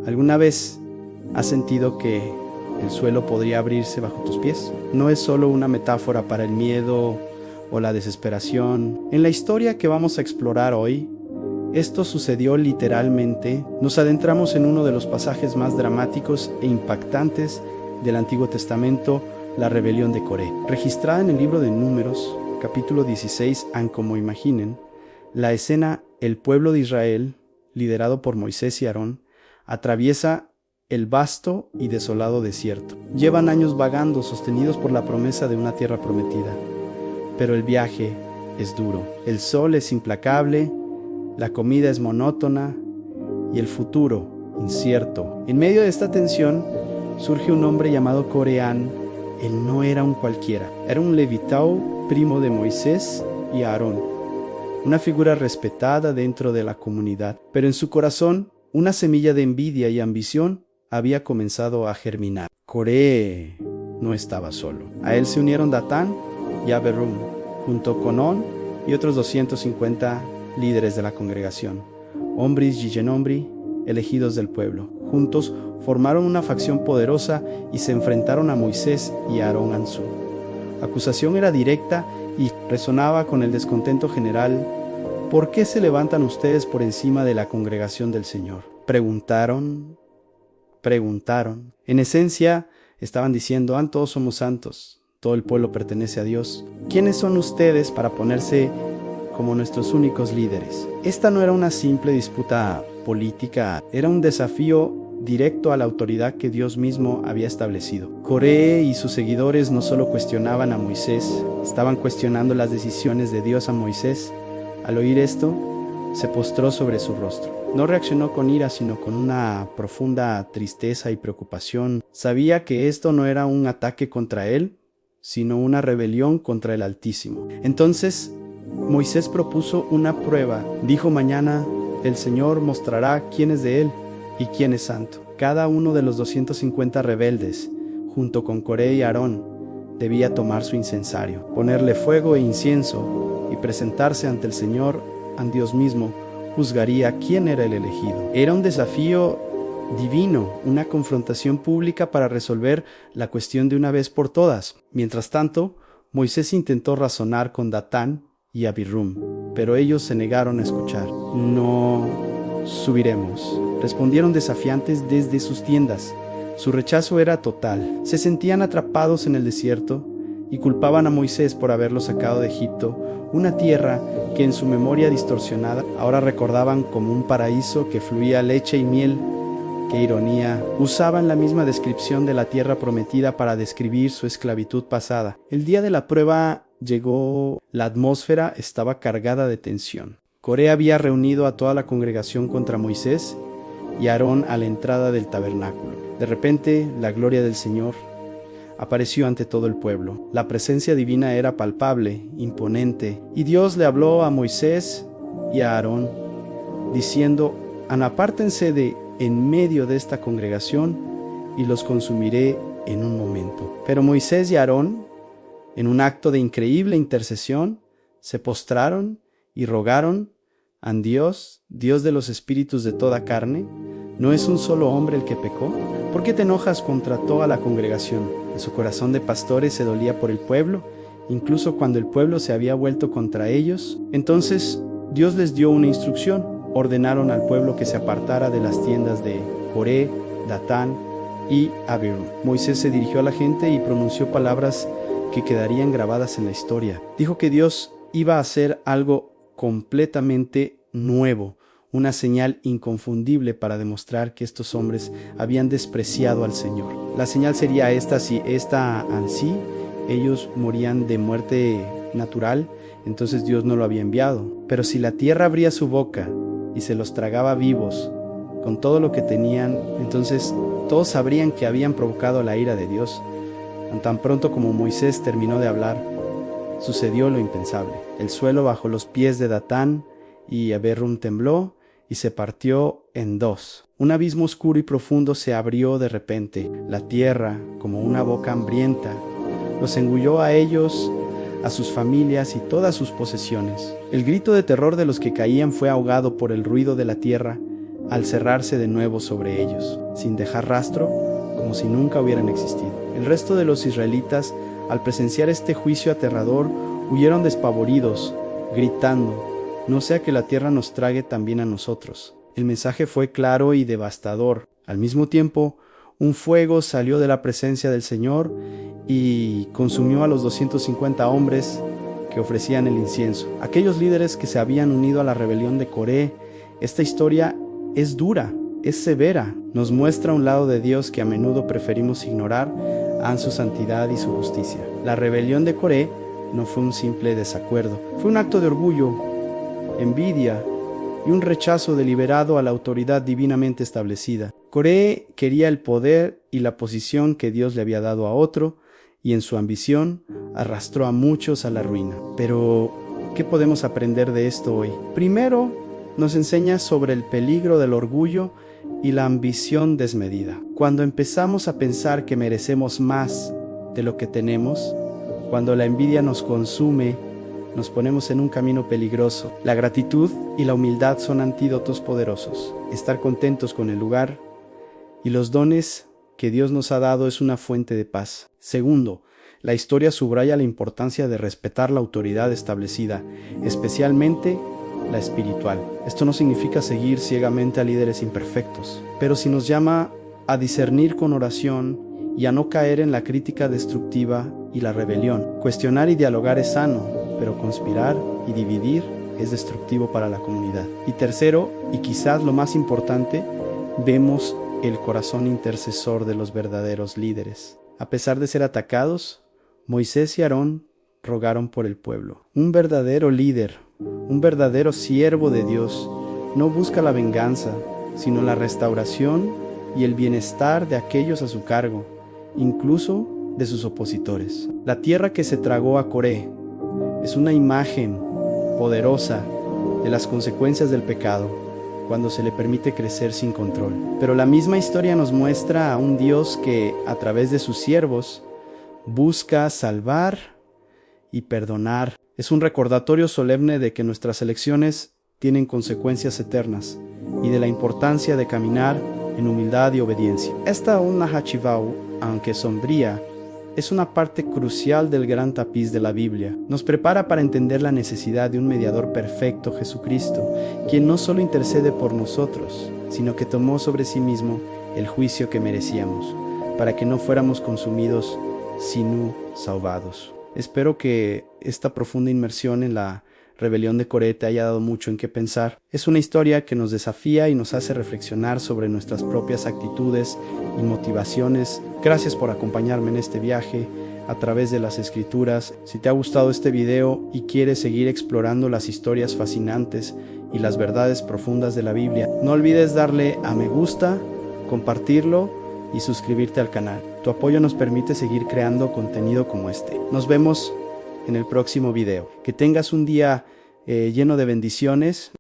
¿Alguna vez has sentido que el suelo podría abrirse bajo tus pies? No es solo una metáfora para el miedo o la desesperación. En la historia que vamos a explorar hoy, esto sucedió literalmente. Nos adentramos en uno de los pasajes más dramáticos e impactantes del Antiguo Testamento, la rebelión de Coré. Registrada en el libro de Números, capítulo 16, como imaginen, la escena: el pueblo de Israel, liderado por Moisés y Aarón, atraviesa el vasto y desolado desierto. Llevan años vagando, sostenidos por la promesa de una tierra prometida. Pero el viaje es duro. El sol es implacable, la comida es monótona y el futuro incierto. En medio de esta tensión surge un hombre llamado Coreán. Él no era un cualquiera. Era un levitao, primo de Moisés y Aarón. Una figura respetada dentro de la comunidad. Pero en su corazón, una semilla de envidia y ambición había comenzado a germinar. Coré no estaba solo. A él se unieron Datán y Abiram, junto con On y otros 250 líderes de la congregación, hombres y genombri, elegidos del pueblo. Juntos formaron una facción poderosa y se enfrentaron a Moisés y a Aarón en su. La acusación era directa y resonaba con el descontento general. ¿Por qué se levantan ustedes por encima de la congregación del Señor? Preguntaron. En esencia, estaban diciendo: todos somos santos, todo el pueblo pertenece a Dios. ¿Quiénes son ustedes para ponerse como nuestros únicos líderes? Esta no era una simple disputa política, era un desafío directo a la autoridad que Dios mismo había establecido. Coré y sus seguidores no solo cuestionaban a Moisés, estaban cuestionando las decisiones de Dios a Moisés. Al oír esto, se postró sobre su rostro. No reaccionó con ira, sino con una profunda tristeza y preocupación. Sabía que esto no era un ataque contra él, sino una rebelión contra el Altísimo. Entonces, Moisés propuso una prueba. Dijo: mañana el Señor mostrará quién es de él y quién es santo. Cada uno de los 250 rebeldes, junto con Coré y Aarón, debía tomar su incensario, ponerle fuego e incienso y presentarse ante el Señor. Dios mismo juzgaría quién era el elegido. Era un desafío divino, una confrontación pública para resolver la cuestión de una vez por todas. Mientras tanto, Moisés intentó razonar con Datán y Abiram, pero ellos se negaron a escuchar. No subiremos, respondieron desafiantes desde sus tiendas. Su rechazo era total. Se sentían atrapados en el desierto y culpaban a Moisés por haberlos sacado de Egipto, una tierra que en su memoria distorsionada ahora recordaban como un paraíso que fluía leche y miel. ¡Qué ironía! Usaban la misma descripción de la tierra prometida para describir su esclavitud pasada. El día de la prueba llegó. La atmósfera estaba cargada de tensión. Coré había reunido a toda la congregación contra Moisés y Aarón a la entrada del tabernáculo. De repente, la gloria del Señor apareció ante todo el pueblo. La presencia divina era palpable, imponente, y Dios le habló a Moisés y a Aarón, diciendo: apártense de en medio de esta congregación, y los consumiré en un momento. Pero Moisés y Aarón, en un acto de increíble intercesión, se postraron y rogaron a Dios, Dios de los espíritus de toda carne: ¿no es un solo hombre el que pecó? ¿Por qué te enojas contra toda la congregación? En su corazón de pastores se dolía por el pueblo, incluso cuando el pueblo se había vuelto contra ellos. Entonces Dios les dio una instrucción. Ordenaron al pueblo que se apartara de las tiendas de Coré, Datán y Abiram. Moisés se dirigió a la gente y pronunció palabras que quedarían grabadas en la historia. Dijo que Dios iba a hacer algo completamente nuevo, una señal inconfundible para demostrar que estos hombres habían despreciado al Señor. La señal sería esta: si esta ansí, ellos morían de muerte natural, entonces Dios no lo había enviado. Pero si la tierra abría su boca y se los tragaba vivos, con todo lo que tenían, entonces todos sabrían que habían provocado la ira de Dios. Tan pronto como Moisés terminó de hablar, sucedió lo impensable. El suelo bajo los pies de Datán y Abiram tembló y se partió en dos. Un abismo oscuro y profundo se abrió de repente. La tierra, como una boca hambrienta, los engulló a ellos, a sus familias y todas sus posesiones. El grito de terror de los que caían fue ahogado por el ruido de la tierra al cerrarse de nuevo sobre ellos, sin dejar rastro, como si nunca hubieran existido. El resto de los israelitas, al presenciar este juicio aterrador, huyeron despavoridos, gritando: no sea que la tierra nos trague también a nosotros. El mensaje fue claro y devastador. Al mismo tiempo, un fuego salió de la presencia del Señor y consumió a los 250 hombres que ofrecían el incienso. Aquellos líderes que se habían unido a la rebelión de Coré. Esta historia es dura, es severa. Nos muestra un lado de Dios que a menudo preferimos ignorar ante su santidad y su justicia. La rebelión de Coré no fue un simple desacuerdo, fue un acto de orgullo, envidia y un rechazo deliberado a la autoridad divinamente establecida. Coré quería el poder y la posición que Dios le había dado a otro, y en su ambición arrastró a muchos a la ruina. Pero, ¿qué podemos aprender de esto hoy? Primero, nos enseña sobre el peligro del orgullo y la ambición desmedida. Cuando empezamos a pensar que merecemos más de lo que tenemos, cuando la envidia nos consume, nos ponemos en un camino peligroso. La gratitud y la humildad son antídotos poderosos. Estar contentos con el lugar y los dones que Dios nos ha dado es una fuente de paz. Segundo, la historia subraya la importancia de respetar la autoridad establecida, especialmente la espiritual. Esto no significa seguir ciegamente a líderes imperfectos, pero sí nos llama a discernir con oración y a no caer en la crítica destructiva y la rebelión. Cuestionar y dialogar es sano, pero conspirar y dividir es destructivo para la comunidad. Y tercero, y quizás lo más importante, vemos el corazón intercesor de los verdaderos líderes. A pesar de ser atacados, Moisés y Aarón rogaron por el pueblo. Un verdadero líder, un verdadero siervo de Dios, no busca la venganza, sino la restauración y el bienestar de aquellos a su cargo, incluso de sus opositores. La tierra que se tragó a Coré es una imagen poderosa de las consecuencias del pecado cuando se le permite crecer sin control. Pero la misma historia nos muestra a un Dios que, a través de sus siervos, busca salvar y perdonar. Es un recordatorio solemne de que nuestras elecciones tienen consecuencias eternas y de la importancia de caminar en humildad y obediencia. Esta Nahachivahu, aunque sombría, es una parte crucial del gran tapiz de la Biblia. Nos prepara para entender la necesidad de un mediador perfecto, Jesucristo, quien no solo intercede por nosotros, sino que tomó sobre sí mismo el juicio que merecíamos, para que no fuéramos consumidos, sino salvados. Espero que esta profunda inmersión en la rebelión de Coré te haya dado mucho en qué pensar. Es una historia que nos desafía y nos hace reflexionar sobre nuestras propias actitudes y motivaciones. Gracias por acompañarme en este viaje a través de las Escrituras. Si te ha gustado este video y quieres seguir explorando las historias fascinantes y las verdades profundas de la Biblia, no olvides darle a me gusta, compartirlo y suscribirte al canal. Tu apoyo nos permite seguir creando contenido como este. Nos vemos en el próximo video. Que tengas un día lleno de bendiciones.